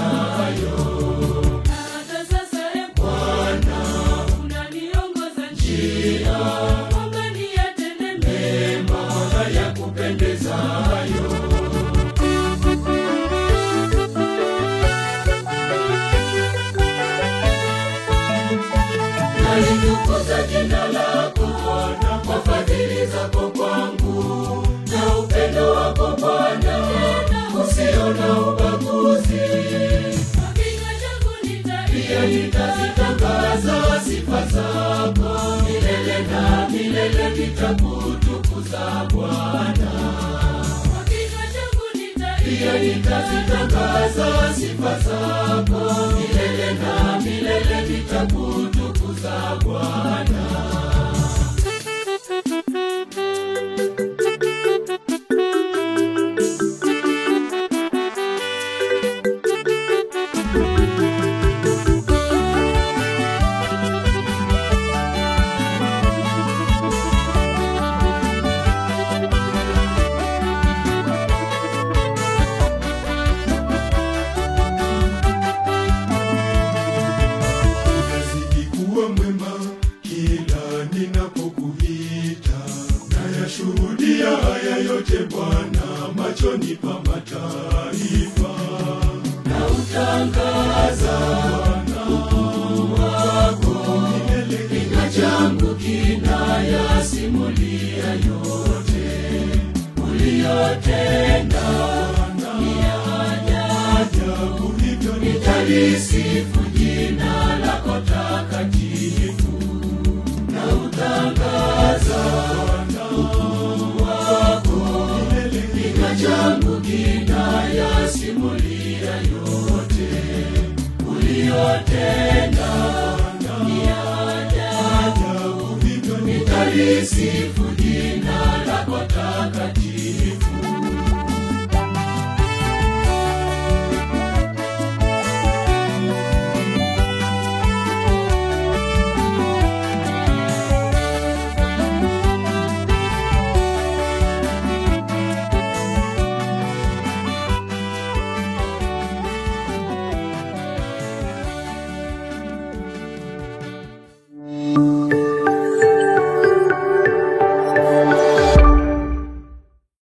hayo. Hata sasa Bwana unaniongoza njia, kwamba niyatende mema ya kupendezayo. Nalitukuza jina lako Bwana, kwa fadhili zako kwangu, na upendo wako Bwana usio na ubaguzi. Kwa kinywa changu nitazitangaza sifa zako, milele na milele nitakutukuza Bwana. Kwa kinywa changu nitazitangaza sifa zako, milele na milele nitakutukuza Bwana. Shuhudia haya yote Bwana machoni pa mataifa, na utangaza ukuu wako milele. Kinywa changu kinayasimulia yote uliyotenda, ni ajabu hivyo nitalisifu jina lako takatifu, na utangaza changu kinayasimulia yote uliyotenda, ni ajabu hivyo nitalisifu